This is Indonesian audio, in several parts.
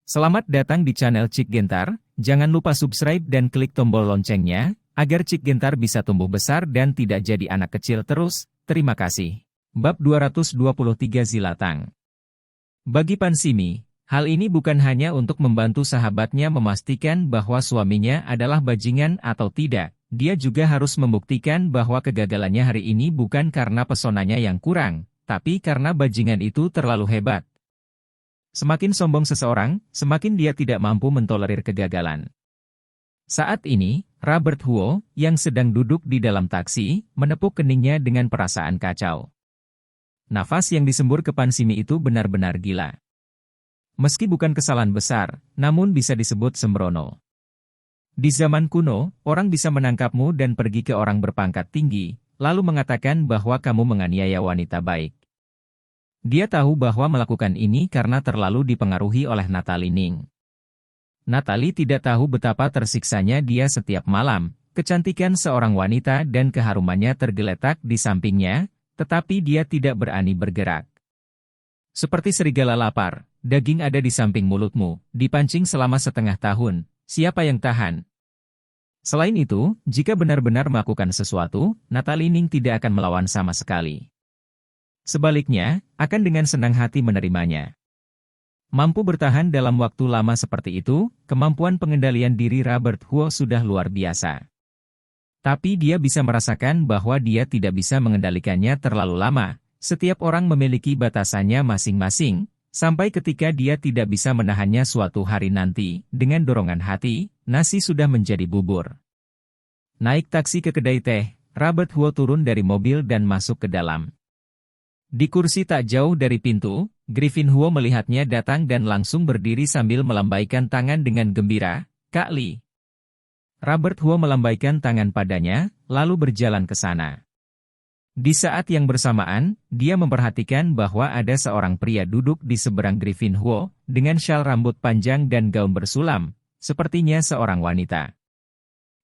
Selamat datang di channel Cik Gentar, jangan lupa subscribe dan klik tombol loncengnya, agar Cik Gentar bisa tumbuh besar dan tidak jadi anak kecil terus, terima kasih. Bab 223 Zilatang. Bagi Pansimi, hal ini bukan hanya untuk membantu sahabatnya memastikan bahwa suaminya adalah bajingan atau tidak, dia juga harus membuktikan bahwa kegagalannya hari ini bukan karena pesonanya yang kurang, tapi karena bajingan itu terlalu hebat. Semakin sombong seseorang, semakin dia tidak mampu mentolerir kegagalan. Saat ini, Robert Huo, yang sedang duduk di dalam taksi, menepuk keningnya dengan perasaan kacau. Nafas yang disembur ke Pansimi itu benar-benar gila. Meski bukan kesalahan besar, namun bisa disebut sembrono. Di zaman kuno, orang bisa menangkapmu dan pergi ke orang berpangkat tinggi, lalu mengatakan bahwa kamu menganiaya wanita baik. Dia tahu bahwa melakukan ini karena terlalu dipengaruhi oleh Natalie Ning. Natalie tidak tahu betapa tersiksanya dia setiap malam, kecantikan seorang wanita dan keharumannya tergeletak di sampingnya, tetapi dia tidak berani bergerak. Seperti serigala lapar, daging ada di samping mulutmu, dipancing selama setengah tahun, siapa yang tahan? Selain itu, jika benar-benar melakukan sesuatu, Natalie Ning tidak akan melawan sama sekali. Sebaliknya, akan dengan senang hati menerimanya. Mampu bertahan dalam waktu lama seperti itu, kemampuan pengendalian diri Robert Huo sudah luar biasa. Tapi dia bisa merasakan bahwa dia tidak bisa mengendalikannya terlalu lama. Setiap orang memiliki batasannya masing-masing, sampai ketika dia tidak bisa menahannya suatu hari nanti, dengan dorongan hati, nasi sudah menjadi bubur. Naik taksi ke kedai teh, Robert Huo turun dari mobil dan masuk ke dalam. Di kursi tak jauh dari pintu, Griffin Huo melihatnya datang dan langsung berdiri sambil melambaikan tangan dengan gembira, "Kak Li." Robert Huo melambaikan tangan padanya, lalu berjalan ke sana. Di saat yang bersamaan, dia memperhatikan bahwa ada seorang pria duduk di seberang Griffin Huo, dengan syal rambut panjang dan gaun bersulam, sepertinya seorang wanita.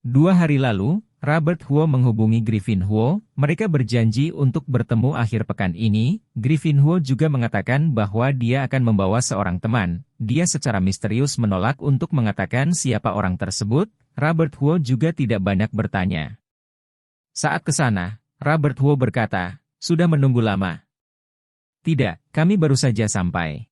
2 hari lalu, Robert Huo menghubungi Griffin Huo, mereka berjanji untuk bertemu akhir pekan ini. Griffin Huo juga mengatakan bahwa dia akan membawa seorang teman. Dia secara misterius menolak untuk mengatakan siapa orang tersebut. Robert Huo juga tidak banyak bertanya. Saat ke sana, Robert Huo berkata, "Sudah menunggu lama?" "Tidak, kami baru saja sampai."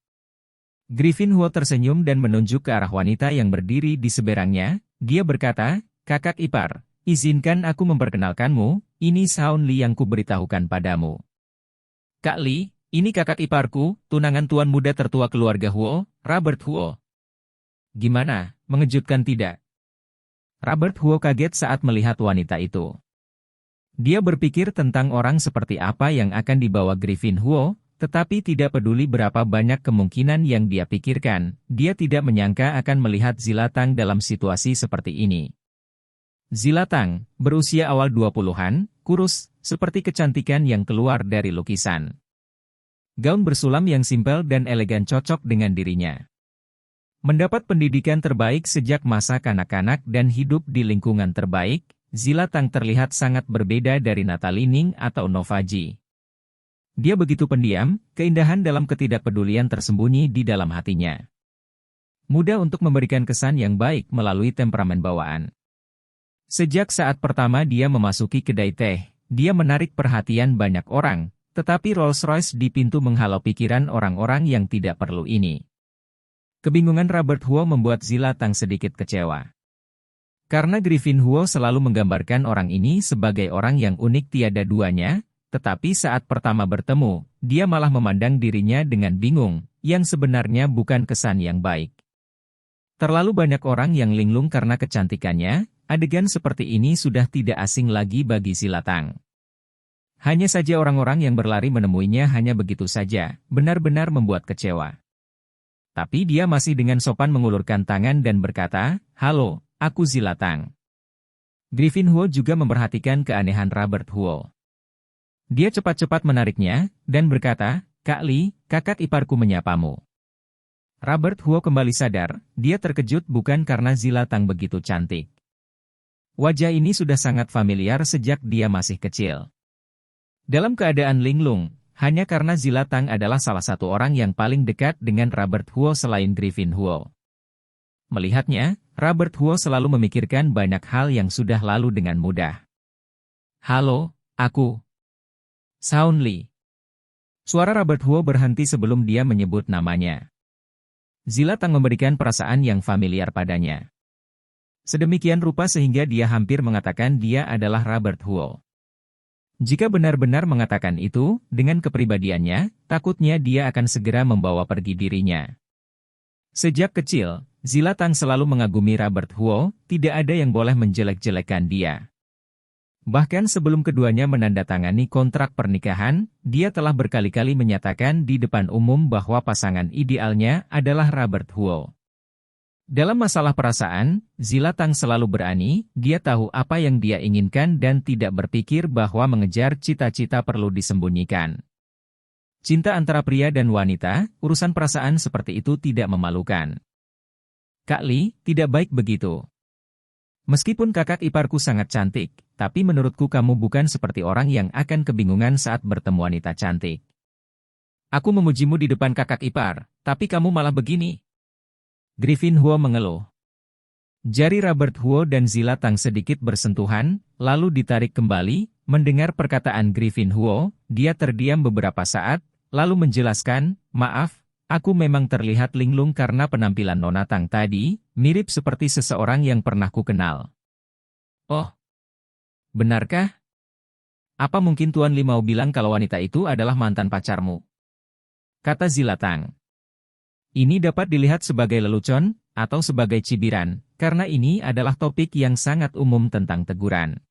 Griffin Huo tersenyum dan menunjuk ke arah wanita yang berdiri di seberangnya. Dia berkata, "Kakak ipar, izinkan aku memperkenalkanmu, ini Shaun Li yang kuberitahukan padamu." "Kak Li, ini kakak iparku, tunangan tuan muda tertua keluarga Huo, Robert Huo." "Gimana, mengejutkan tidak?" Robert Huo kaget saat melihat wanita itu. Dia berpikir tentang orang seperti apa yang akan dibawa Griffin Huo, tetapi tidak peduli berapa banyak kemungkinan yang dia pikirkan, dia tidak menyangka akan melihat Zilatang dalam situasi seperti ini. Zilatang, berusia awal 20-an, kurus, seperti kecantikan yang keluar dari lukisan. Gaun bersulam yang simpel dan elegan cocok dengan dirinya. Mendapat pendidikan terbaik sejak masa kanak-kanak dan hidup di lingkungan terbaik, Zilatang terlihat sangat berbeda dari Natalie Ning atau Novaji. Dia begitu pendiam, keindahan dalam ketidakpedulian tersembunyi di dalam hatinya. Mudah untuk memberikan kesan yang baik melalui temperamen bawaan. Sejak saat pertama dia memasuki kedai teh, dia menarik perhatian banyak orang, tetapi Rolls-Royce di pintu menghalau pikiran orang-orang yang tidak perlu ini. Kebingungan Robert Huo membuat Zilatang sedikit kecewa. Karena Griffin Huo selalu menggambarkan orang ini sebagai orang yang unik tiada duanya, tetapi saat pertama bertemu, dia malah memandang dirinya dengan bingung, yang sebenarnya bukan kesan yang baik. Terlalu banyak orang yang linglung karena kecantikannya. Adegan seperti ini sudah tidak asing lagi bagi Zilatang. Hanya saja orang-orang yang berlari menemuinya hanya begitu saja, benar-benar membuat kecewa. Tapi dia masih dengan sopan mengulurkan tangan dan berkata, "Halo, aku Zilatang." Griffin Huo juga memperhatikan keanehan Robert Huo. Dia cepat-cepat menariknya, dan berkata, "Kak Li, kakak iparku menyapamu." Robert Huo kembali sadar, dia terkejut bukan karena Zilatang begitu cantik. Wajah ini sudah sangat familiar sejak dia masih kecil. Dalam keadaan linglung, hanya karena Zilatang adalah salah satu orang yang paling dekat dengan Robert Huo selain Griffin Huo. Melihatnya, Robert Huo selalu memikirkan banyak hal yang sudah lalu dengan mudah. Halo, aku. Shaun Li. Suara Robert Huo berhenti sebelum dia menyebut namanya. Zila Tang memberikan perasaan yang familiar padanya. Sedemikian rupa sehingga dia hampir mengatakan dia adalah Robert Huo. Jika benar-benar mengatakan itu, dengan kepribadiannya, takutnya dia akan segera membawa pergi dirinya. Sejak kecil, Zila Tang selalu mengagumi Robert Huo, tidak ada yang boleh menjelek-jelekan dia. Bahkan sebelum keduanya menandatangani kontrak pernikahan, dia telah berkali-kali menyatakan di depan umum bahwa pasangan idealnya adalah Robert Huo. Dalam masalah perasaan, Zila Tang selalu berani, dia tahu apa yang dia inginkan dan tidak berpikir bahwa mengejar cita-cita perlu disembunyikan. Cinta antara pria dan wanita, urusan perasaan seperti itu tidak memalukan. Kak Li, tidak baik begitu. Meskipun kakak iparku sangat cantik, tapi menurutku kamu bukan seperti orang yang akan kebingungan saat bertemu wanita cantik. Aku memujimu di depan kakak ipar, tapi kamu malah begini. Griffin Huo mengeluh. Jari Robert Huo dan Zila Tang sedikit bersentuhan, lalu ditarik kembali. Mendengar perkataan Griffin Huo, dia terdiam beberapa saat, lalu menjelaskan, maaf, aku memang terlihat linglung karena penampilan Nona Tang tadi, mirip seperti seseorang yang pernah ku kenal. Oh, benarkah? Apa mungkin Tuan Li mau bilang kalau wanita itu adalah mantan pacarmu? Kata Zila Tang. Ini dapat dilihat sebagai lelucon, atau sebagai cibiran, karena ini adalah topik yang sangat umum tentang teguran.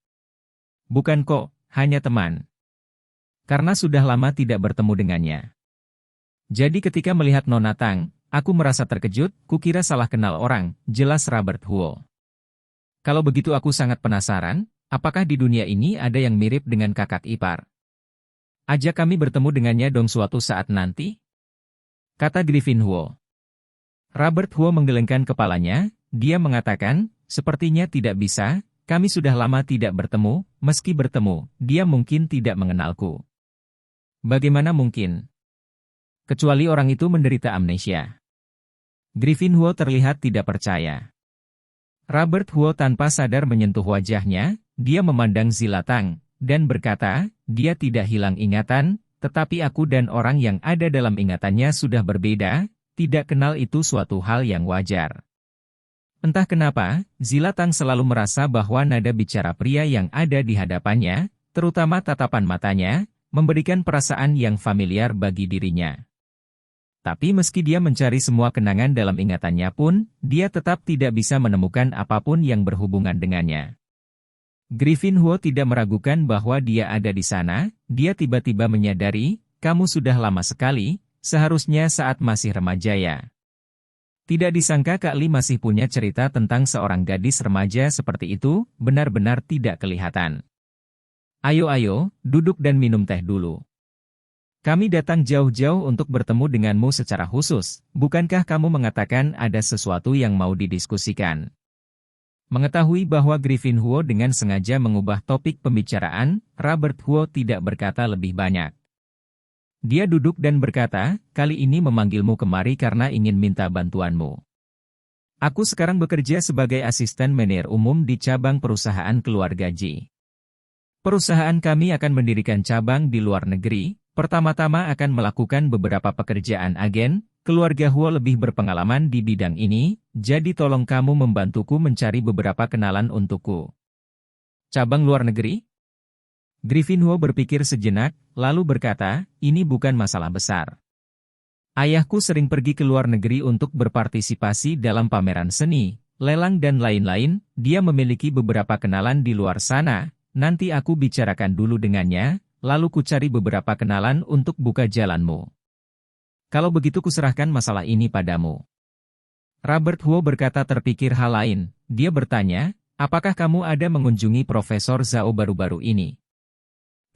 Bukan kok, hanya teman. Karena sudah lama tidak bertemu dengannya. Jadi ketika melihat Nona Tang, aku merasa terkejut, kukira salah kenal orang, jelas Robert Huo. Kalau begitu aku sangat penasaran, apakah di dunia ini ada yang mirip dengan kakak ipar? Ajak kami bertemu dengannya dong suatu saat nanti? Kata Griffin Huo. Robert Huo menggelengkan kepalanya, dia mengatakan, sepertinya tidak bisa, kami sudah lama tidak bertemu, meski bertemu, dia mungkin tidak mengenalku. Bagaimana mungkin? Kecuali orang itu menderita amnesia. Griffin Huo terlihat tidak percaya. Robert Huo tanpa sadar menyentuh wajahnya, dia memandang Zila Tang, dan berkata, dia tidak hilang ingatan, tetapi aku dan orang yang ada dalam ingatannya sudah berbeda, tidak kenal itu suatu hal yang wajar. Entah kenapa, Zila Tang selalu merasa bahwa nada bicara pria yang ada di hadapannya, terutama tatapan matanya, memberikan perasaan yang familiar bagi dirinya. Tapi meski dia mencari semua kenangan dalam ingatannya pun, dia tetap tidak bisa menemukan apapun yang berhubungan dengannya. Griffin Huo tidak meragukan bahwa dia ada di sana, dia tiba-tiba menyadari, kamu sudah lama sekali, seharusnya saat masih remaja ya. Tidak disangka Kak Li masih punya cerita tentang seorang gadis remaja seperti itu, benar-benar tidak kelihatan. Ayo, duduk dan minum teh dulu. Kami datang jauh-jauh untuk bertemu denganmu secara khusus, bukankah kamu mengatakan ada sesuatu yang mau didiskusikan? Mengetahui bahwa Griffin Huo dengan sengaja mengubah topik pembicaraan, Robert Huo tidak berkata lebih banyak. Dia duduk dan berkata, kali ini memanggilmu kemari karena ingin minta bantuanmu. Aku sekarang bekerja sebagai asisten manajer umum di cabang perusahaan keluarga Ji. Perusahaan kami akan mendirikan cabang di luar negeri. Pertama-tama akan melakukan beberapa pekerjaan agen, keluarga Huo lebih berpengalaman di bidang ini, jadi tolong kamu membantuku mencari beberapa kenalan untukku. Cabang luar negeri? Griffin Huo berpikir sejenak, lalu berkata, ini bukan masalah besar. Ayahku sering pergi ke luar negeri untuk berpartisipasi dalam pameran seni, lelang dan lain-lain, dia memiliki beberapa kenalan di luar sana, nanti aku bicarakan dulu dengannya, lalu ku cari beberapa kenalan untuk buka jalanmu. Kalau begitu kuserahkan masalah ini padamu. Robert Huo berkata terpikir hal lain, dia bertanya, apakah kamu ada mengunjungi Profesor Zhao baru-baru ini?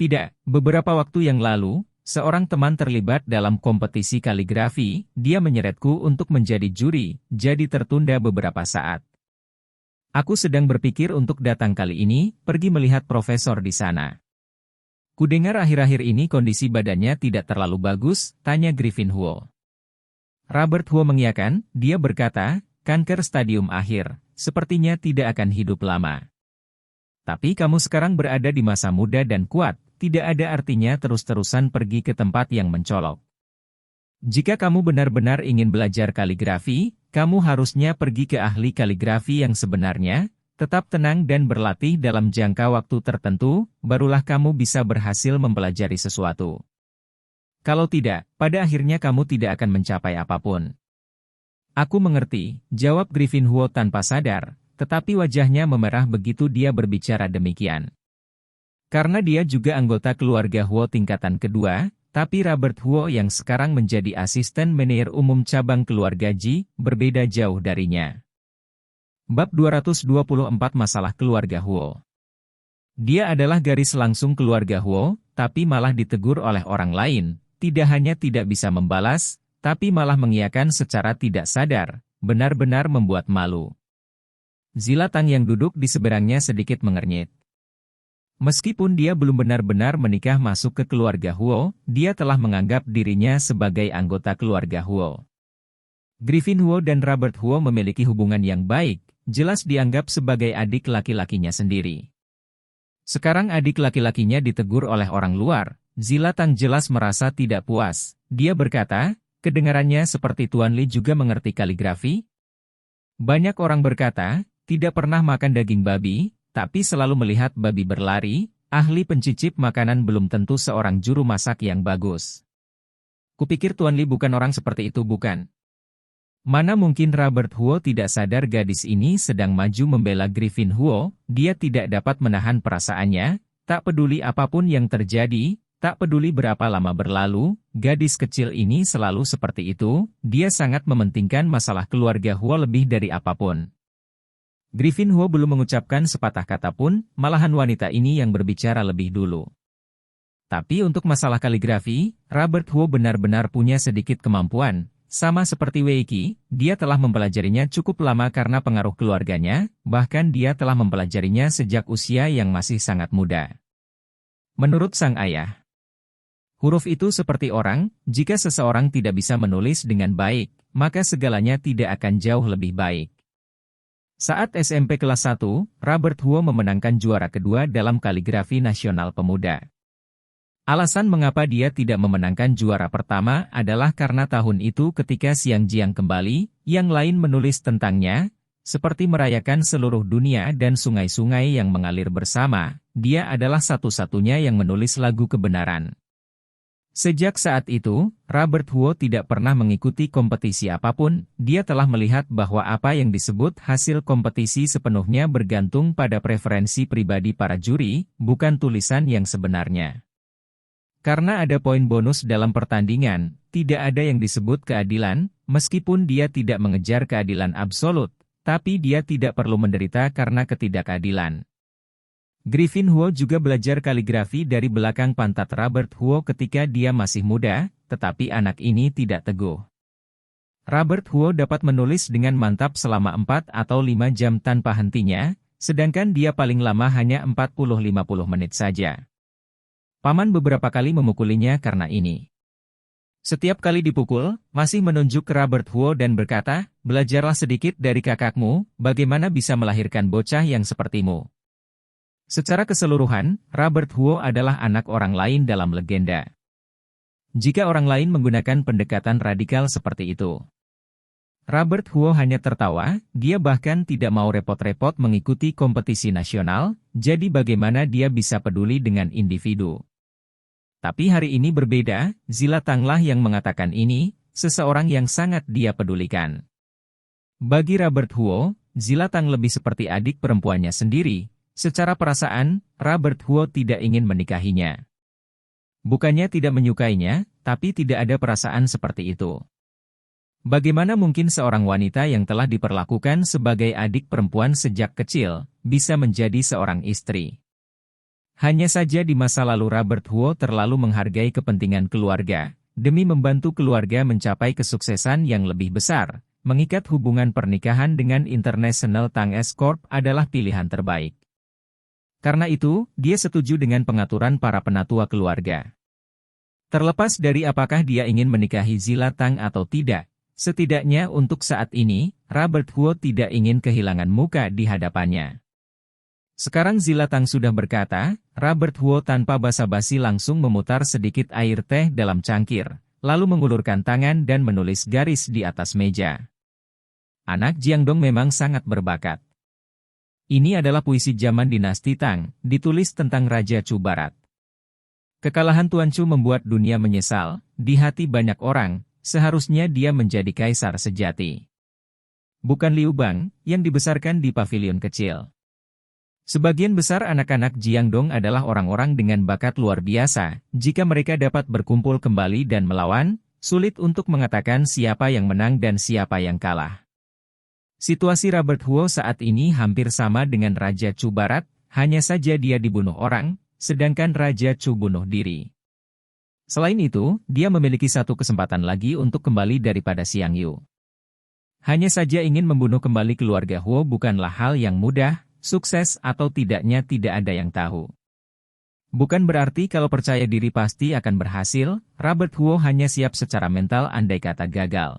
Tidak, beberapa waktu yang lalu, seorang teman terlibat dalam kompetisi kaligrafi, dia menyeretku untuk menjadi juri, jadi tertunda beberapa saat. Aku sedang berpikir untuk datang kali ini, pergi melihat profesor di sana. Kudengar akhir-akhir ini kondisi badannya tidak terlalu bagus, tanya Griffin Huo. Robert Huo mengiyakan, dia berkata, kanker stadium akhir, sepertinya tidak akan hidup lama. Tapi kamu sekarang berada di masa muda dan kuat, tidak ada artinya terus-terusan pergi ke tempat yang mencolok. Jika kamu benar-benar ingin belajar kaligrafi, kamu harusnya pergi ke ahli kaligrafi yang sebenarnya, tetap tenang dan berlatih dalam jangka waktu tertentu, barulah kamu bisa berhasil mempelajari sesuatu. Kalau tidak, pada akhirnya kamu tidak akan mencapai apapun. Aku mengerti, jawab Griffinhuo tanpa sadar, tetapi wajahnya memerah begitu dia berbicara demikian. Karena dia juga anggota keluarga Huo tingkatan kedua, tapi Robert Huo yang sekarang menjadi asisten manajer umum cabang keluarga Ji, berbeda jauh darinya. Bab 224 Masalah Keluarga Huo. Dia adalah garis langsung keluarga Huo, tapi malah ditegur oleh orang lain, tidak hanya tidak bisa membalas, tapi malah mengiyakan secara tidak sadar, benar-benar membuat malu. Zilatang yang duduk di seberangnya sedikit mengernyit. Meskipun dia belum benar-benar menikah masuk ke keluarga Huo, dia telah menganggap dirinya sebagai anggota keluarga Huo. Griffinhuo dan Robert Huo memiliki hubungan yang baik, jelas dianggap sebagai adik laki-lakinya sendiri. Sekarang adik laki-lakinya ditegur oleh orang luar, Zilatang jelas merasa tidak puas. Dia berkata, kedengarannya seperti Tuan Li juga mengerti kaligrafi. Banyak orang berkata, tidak pernah makan daging babi, tapi selalu melihat babi berlari, ahli pencicip makanan belum tentu seorang juru masak yang bagus. Kupikir Tuan Li bukan orang seperti itu bukan? Mana mungkin Robert Huo tidak sadar gadis ini sedang maju membela Griffinhuo, dia tidak dapat menahan perasaannya, tak peduli apapun yang terjadi, tak peduli berapa lama berlalu, gadis kecil ini selalu seperti itu, dia sangat mementingkan masalah keluarga Huo lebih dari apapun. Griffinhuo belum mengucapkan sepatah kata pun, malahan wanita ini yang berbicara lebih dulu. Tapi untuk masalah kaligrafi, Robert Huo benar-benar punya sedikit kemampuan. Sama seperti Wei Qi, dia telah mempelajarinya cukup lama karena pengaruh keluarganya, bahkan dia telah mempelajarinya sejak usia yang masih sangat muda. Menurut sang ayah, huruf itu seperti orang, jika seseorang tidak bisa menulis dengan baik, maka segalanya tidak akan jauh lebih baik. Saat SMP kelas 1, Robert Huo memenangkan juara kedua dalam kaligrafi nasional pemuda. Alasan mengapa dia tidak memenangkan juara pertama adalah karena tahun itu ketika Xiang Jiang kembali, yang lain menulis tentangnya, seperti merayakan seluruh dunia dan sungai-sungai yang mengalir bersama, dia adalah satu-satunya yang menulis lagu kebenaran. Sejak saat itu, Robert Huo tidak pernah mengikuti kompetisi apapun, dia telah melihat bahwa apa yang disebut hasil kompetisi sepenuhnya bergantung pada preferensi pribadi para juri, bukan tulisan yang sebenarnya. Karena ada poin bonus dalam pertandingan, tidak ada yang disebut keadilan, meskipun dia tidak mengejar keadilan absolut, tapi dia tidak perlu menderita karena ketidakadilan. Griffinhuo juga belajar kaligrafi dari belakang pantat Robert Huo ketika dia masih muda, tetapi anak ini tidak teguh. Robert Huo dapat menulis dengan mantap selama 4 atau 5 jam tanpa hentinya, sedangkan dia paling lama hanya 40-50 menit saja. Paman beberapa kali memukulinya karena ini. Setiap kali dipukul, masih menunjuk ke Robert Huo dan berkata, belajarlah sedikit dari kakakmu, bagaimana bisa melahirkan bocah yang sepertimu. Secara keseluruhan, Robert Huo adalah anak orang lain dalam legenda. Jika orang lain menggunakan pendekatan radikal seperti itu, Robert Huo hanya tertawa, dia bahkan tidak mau repot-repot mengikuti kompetisi nasional, jadi bagaimana dia bisa peduli dengan individu. Tapi hari ini berbeda, Zilatanglah yang mengatakan ini, seseorang yang sangat dia pedulikan. Bagi Robert Huo, Zilatang lebih seperti adik perempuannya sendiri. Secara perasaan, Robert Huo tidak ingin menikahinya. Bukannya tidak menyukainya, tapi tidak ada perasaan seperti itu. Bagaimana mungkin seorang wanita yang telah diperlakukan sebagai adik perempuan sejak kecil, bisa menjadi seorang istri? Hanya saja di masa lalu Robert Huo terlalu menghargai kepentingan keluarga, demi membantu keluarga mencapai kesuksesan yang lebih besar. Mengikat hubungan pernikahan dengan International Tang S Corp adalah pilihan terbaik. Karena itu, dia setuju dengan pengaturan para penatua keluarga. Terlepas dari apakah dia ingin menikahi Zilatang atau tidak, Setidaknya untuk saat ini, Robert Huo tidak ingin kehilangan muka di hadapannya. Sekarang Zilatang sudah berkata, Robert Huo tanpa basa-basi langsung memutar sedikit air teh dalam cangkir, lalu mengulurkan tangan dan menulis garis di atas meja. Anak Jiangdong memang sangat berbakat. Ini adalah puisi zaman dinasti Tang, ditulis tentang Raja Chu Barat. Kekalahan Tuan Chu membuat dunia menyesal, di hati banyak orang, seharusnya dia menjadi kaisar sejati. Bukan Liu Bang, yang dibesarkan di pavilion kecil. Sebagian besar anak-anak Jiangdong adalah orang-orang dengan bakat luar biasa. Jika mereka dapat berkumpul kembali dan melawan, sulit untuk mengatakan siapa yang menang dan siapa yang kalah. Situasi Robert Huo saat ini hampir sama dengan Raja Chu Barat, hanya saja dia dibunuh orang, sedangkan Raja Chu bunuh diri. Selain itu, dia memiliki satu kesempatan lagi untuk kembali daripada Xiang Yu. Hanya saja ingin membunuh kembali keluarga Huo bukanlah hal yang mudah. Sukses atau tidaknya tidak ada yang tahu. Bukan berarti kalau percaya diri pasti akan berhasil, Robert Huo hanya siap secara mental andai kata gagal.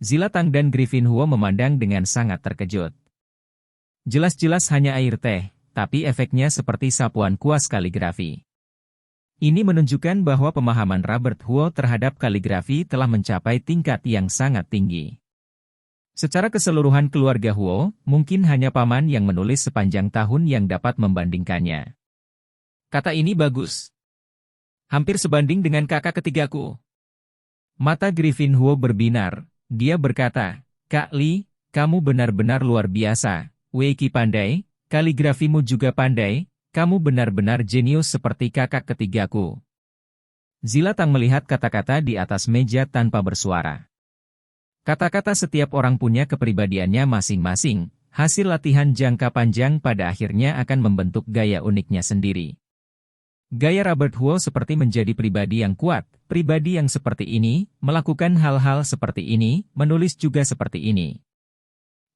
Zilatang dan Griffin Huo memandang dengan sangat terkejut. Jelas-jelas hanya air teh, tapi efeknya seperti sapuan kuas kaligrafi. Ini menunjukkan bahwa pemahaman Robert Huo terhadap kaligrafi telah mencapai tingkat yang sangat tinggi. Secara keseluruhan keluarga Huo, mungkin hanya paman yang menulis sepanjang tahun yang dapat membandingkannya. Kata ini bagus. Hampir sebanding dengan kakak ketigaku. Mata Griffin Huo berbinar, dia berkata, Kak Li, kamu benar-benar luar biasa, Wei Qi pandai, kaligrafimu juga pandai, kamu benar-benar jenius seperti kakak ketigaku. Zilatang melihat kata-kata di atas meja tanpa bersuara. Kata-kata setiap orang punya kepribadiannya masing-masing, hasil latihan jangka panjang pada akhirnya akan membentuk gaya uniknya sendiri. Gaya Robert Huo seperti menjadi pribadi yang kuat, pribadi yang seperti ini, melakukan hal-hal seperti ini, menulis juga seperti ini.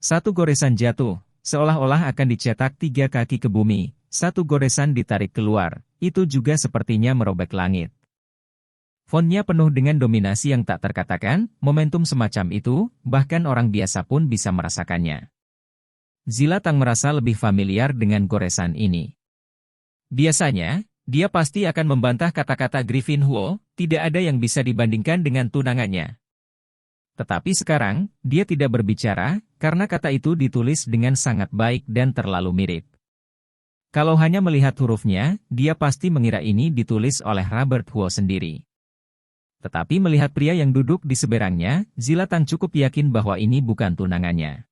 Satu goresan jatuh, seolah-olah akan dicetak 3 kaki ke bumi, satu goresan ditarik keluar, itu juga sepertinya merobek langit. Fontnya penuh dengan dominasi yang tak terkatakan, momentum semacam itu, bahkan orang biasa pun bisa merasakannya. Zilatang merasa lebih familiar dengan goresan ini. Biasanya, dia pasti akan membantah kata-kata Griffin Huo, tidak ada yang bisa dibandingkan dengan tunangannya. Tetapi sekarang, dia tidak berbicara, karena kata itu ditulis dengan sangat baik dan terlalu mirip. Kalau hanya melihat hurufnya, dia pasti mengira ini ditulis oleh Robert Huo sendiri. Tetapi melihat pria yang duduk di seberangnya, Zilatang cukup yakin bahwa ini bukan tunangannya.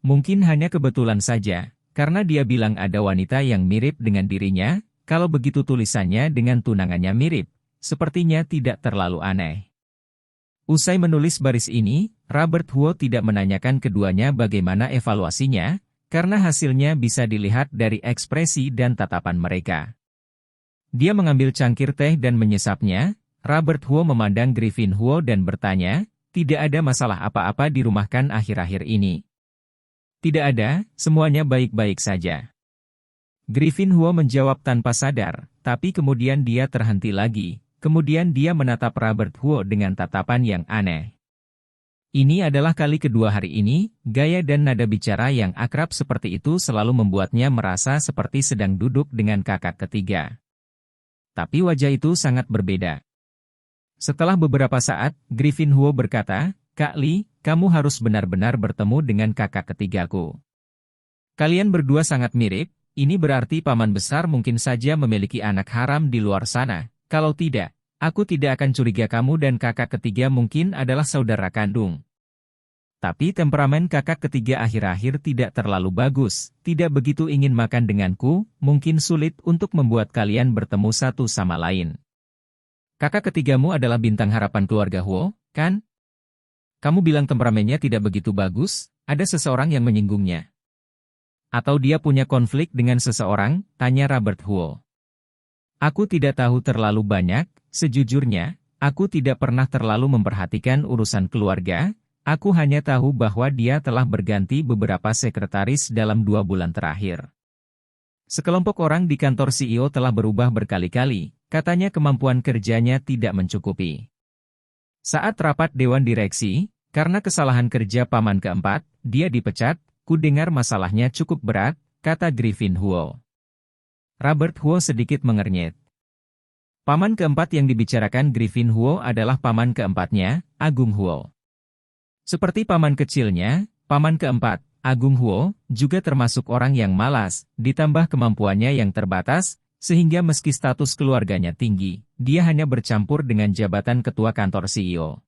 Mungkin hanya kebetulan saja, karena dia bilang ada wanita yang mirip dengan dirinya, kalau begitu tulisannya dengan tunangannya mirip, sepertinya tidak terlalu aneh. Usai menulis baris ini, Robert Huo tidak menanyakan keduanya bagaimana evaluasinya, karena hasilnya bisa dilihat dari ekspresi dan tatapan mereka. Dia mengambil cangkir teh dan menyesapnya. Robert Huo memandang Griffin Huo dan bertanya, tidak ada masalah apa-apa di rumah kan akhir-akhir ini? Tidak ada, semuanya baik-baik saja. Griffin Huo menjawab tanpa sadar, tapi kemudian dia terhenti lagi, kemudian dia menatap Robert Huo dengan tatapan yang aneh. Ini adalah kali kedua hari ini, gaya dan nada bicara yang akrab seperti itu selalu membuatnya merasa seperti sedang duduk dengan kakak ketiga. Tapi wajah itu sangat berbeda. Setelah beberapa saat, Griffin Huo berkata, Kak Li, kamu harus benar-benar bertemu dengan kakak ketigaku. Kalian berdua sangat mirip, ini berarti paman besar mungkin saja memiliki anak haram di luar sana. Kalau tidak, aku tidak akan curiga kamu dan kakak ketiga mungkin adalah saudara kandung. Tapi temperamen kakak ketiga akhir-akhir tidak terlalu bagus, tidak begitu ingin makan denganku, mungkin sulit untuk membuat kalian bertemu satu sama lain. Kakak ketigamu adalah bintang harapan keluarga Huo, kan? Kamu bilang temperamennya tidak begitu bagus, ada seseorang yang menyinggungnya. Atau dia punya konflik dengan seseorang, tanya Robert Huo. Aku tidak tahu terlalu banyak, sejujurnya, aku tidak pernah terlalu memperhatikan urusan keluarga, aku hanya tahu bahwa dia telah berganti beberapa sekretaris dalam 2 bulan terakhir. Sekelompok orang di kantor CEO telah berubah berkali-kali. Katanya kemampuan kerjanya tidak mencukupi. Saat rapat Dewan Direksi, karena kesalahan kerja paman keempat, dia dipecat. Ku dengar masalahnya cukup berat, kata Griffin Huo. Robert Huo sedikit mengernyit. Paman keempat yang dibicarakan Griffin Huo adalah paman keempatnya, Agung Huo. Seperti paman kecilnya, paman keempat, Agung Huo, juga termasuk orang yang malas, ditambah kemampuannya yang terbatas, sehingga meski status keluarganya tinggi, dia hanya bercampur dengan jabatan ketua kantor CEO.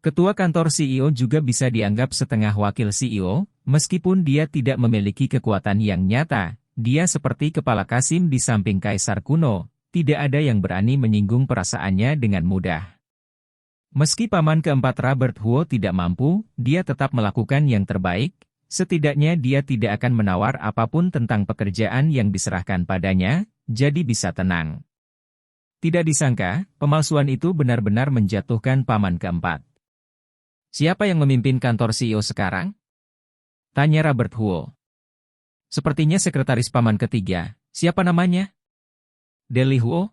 Ketua kantor CEO juga bisa dianggap setengah wakil CEO, meskipun dia tidak memiliki kekuatan yang nyata, dia seperti kepala Kasim di samping kaisar kuno, tidak ada yang berani menyinggung perasaannya dengan mudah. Meski paman keempat Robert Huo tidak mampu, dia tetap melakukan yang terbaik, setidaknya dia tidak akan menawar apapun tentang pekerjaan yang diserahkan padanya, jadi bisa tenang. Tidak disangka, pemalsuan itu benar-benar menjatuhkan paman keempat. Siapa yang memimpin kantor CEO sekarang? Tanya Robert Huo. Sepertinya sekretaris paman ketiga. Siapa namanya? Deli Huo?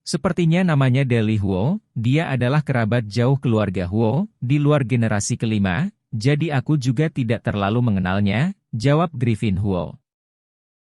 Sepertinya namanya Deli Huo, dia adalah kerabat jauh keluarga Huo, di luar generasi kelima, jadi aku juga tidak terlalu mengenalnya, jawab Griffin Huo.